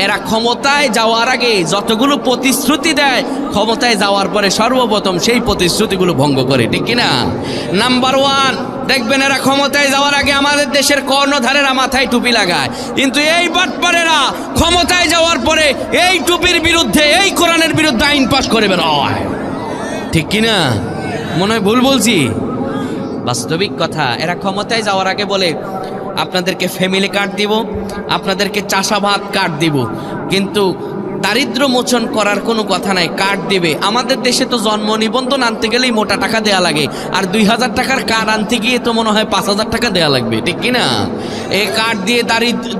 এরা ক্ষমতায় যাওয়ার আগে যতগুলো প্রতিশ্রুতি দেয়, ক্ষমতায় যাওয়ার পরে সর্বপ্রথম সেই প্রতিশ্রুতিগুলো ভঙ্গ করে, ঠিক কিনা? নাম্বার ওয়ান, দেখবেন এরা ক্ষমতায় যাওয়ার আগে আমাদের দেশের কর্ণধারেরা মাথায় টুপি লাগায়, কিন্তু এই বাটপারেরা ক্ষমতায় যাওয়ার পরে এই টুপির বিরুদ্ধে, এই কোরআনের বিরুদ্ধে আইন পাশ করে বেরোয়, ঠিক কিনা? মনে হয় ভুল বলছি? বাস্তবিক কথা। এরা ক্ষমতায় যাওয়ার আগে বলে আপনাদেরকে ফ্যামিলি কার্ড দিব, আপনাদেরকে চাষাবাদ কার্ড দিব, কিন্তু দারিদ্র মোচন করার কোনো কথা নাই, কার্ড দিবে। আমাদের দেশে তো জন্ম নিবন্ধন আনতে গেলেই মোটা টাকা দেয়া লাগে, আর 2000 টাকার কার্ড আনতে গিয়ে তো মনে হয় 5000 টাকা দেয়া লাগবে, ঠিক কিনা? এই কার্ড দিয়ে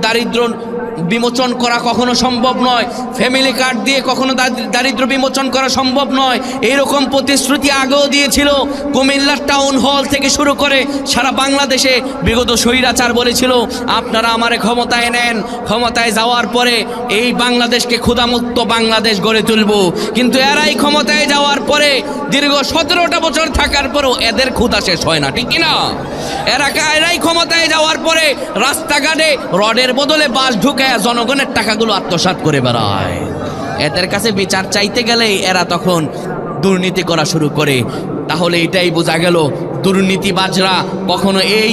দারিদ্র বিমোচন করা কখনো সম্ভব নয়, ফ্যামিলি কার্ড দিয়ে কখনো দারিদ্র বিমোচন করা সম্ভব নয়। এইরকম প্রতিশ্রুতি আগেও দিয়েছিল। কুমিল্লার টাউন হল থেকে শুরু করে সারা বাংলাদেশে বিগত স্বৈরাচার বলেছিল আপনারা আমারে ক্ষমতায় নেন, ক্ষমতায় যাওয়ার পরে এই বাংলাদেশকে ক্ষুধামুক্ত বাংলাদেশ গড়ে তুলব। কিন্তু এরাই ক্ষমতায় যাওয়ার পরে দীর্ঘ 17টা বছর থাকার পরও এদের ক্ষুধা শেষ হয় না, ঠিক কিনা? এরাই ক্ষমতায় যাওয়ার পরে রাস্তাঘাটে রডের বদলে বাস ঢুকে জনগণের টাকাগুলো আত্মসাৎ করে বেড়ায়। এদের কাছে বিচার চাইতে গেলে এরা তখন দুর্নীতি করা শুরু করে। তাহলে এটাই বোঝা গেল দুর্নীতিবাজরা কখনো এই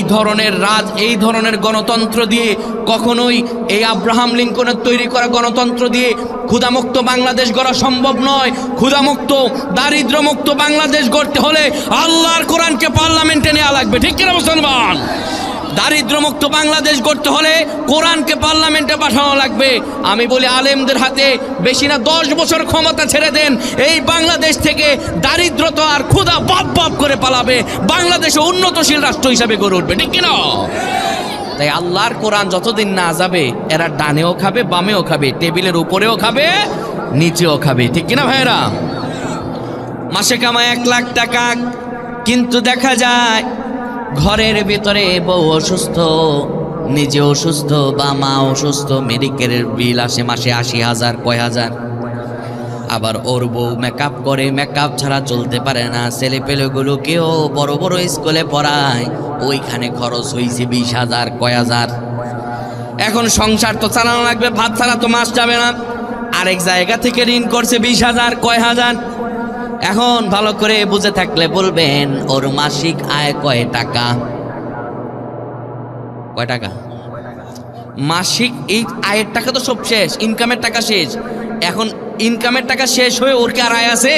ধরনের গণতন্ত্র দিয়ে, কখনোই এই আব্রাহাম লিঙ্কনের তৈরি করা গণতন্ত্র দিয়ে ক্ষুধামুক্ত বাংলাদেশ গড়া সম্ভব নয়। ক্ষুধামুক্ত দারিদ্র্যমুক্ত বাংলাদেশ গড়তে হলে আল্লাহর কোরআনকে পার্লামেন্টে নেওয়া লাগবে, ঠিক কিনা মুসলমান? দারিদ্র্যমুক্ত বাংলাদেশ গড়তে হলে কোরআনকে পার্লামেন্টে পাঠানো লাগবে। আমি বলি আলেমদের হাতে বেশি না 10 বছর ক্ষমতা ছেড়ে দেন, এই বাংলাদেশ থেকে দারিদ্রতা আর ক্ষুধা বাপ করে পালাবে, বাংলাদেশে উন্নতশীল রাষ্ট্র হিসাবে গড়ে উঠবে, ঠিক কিনা? তাই আল্লাহর কোরআন যতদিন না যাবে এরা ডানেও খাবে, বামেও খাবে, টেবিলের উপরেও খাবে, নিচেও খাবে, ঠিক কিনা ভাইরা? মাসে কামায় 1 লাখ টাকা, কিন্তু দেখা যায় ঘরের ভিতরে বউ অসুস্থ, নিজে অসুস্থ, বা মা অসুস্থ, মেডিকেলের বিল আসে মাসে 80,000 কয় হাজার। আবার ওর বউ মেকআপ করে, মেকআপ ছাড়া চলতে পারে না। ছেলে পেলেগুলোকেও বড় বড় স্কুলে পড়ায়, ওইখানে খরচ হয়েছে 20,000 কয় হাজার। এখন সংসার তো চালানো লাগবে, ভাত ছাড়া তো মাস যাবে না। আরেক জায়গা থেকে ঋণ করছে 20,000 কয় হাজার। এখন ভালো করে বুঝে থাকলে বলবেন ওর মাসিক আয় কয় টাকা? কয় টাকা? মাসিক এই আয়ের টাকা তো সব শেষ, ইনকামের টাকা শেষ। এখন ইনকামের টাকা শেষ হয়ে ওর কি আর আয় আছে?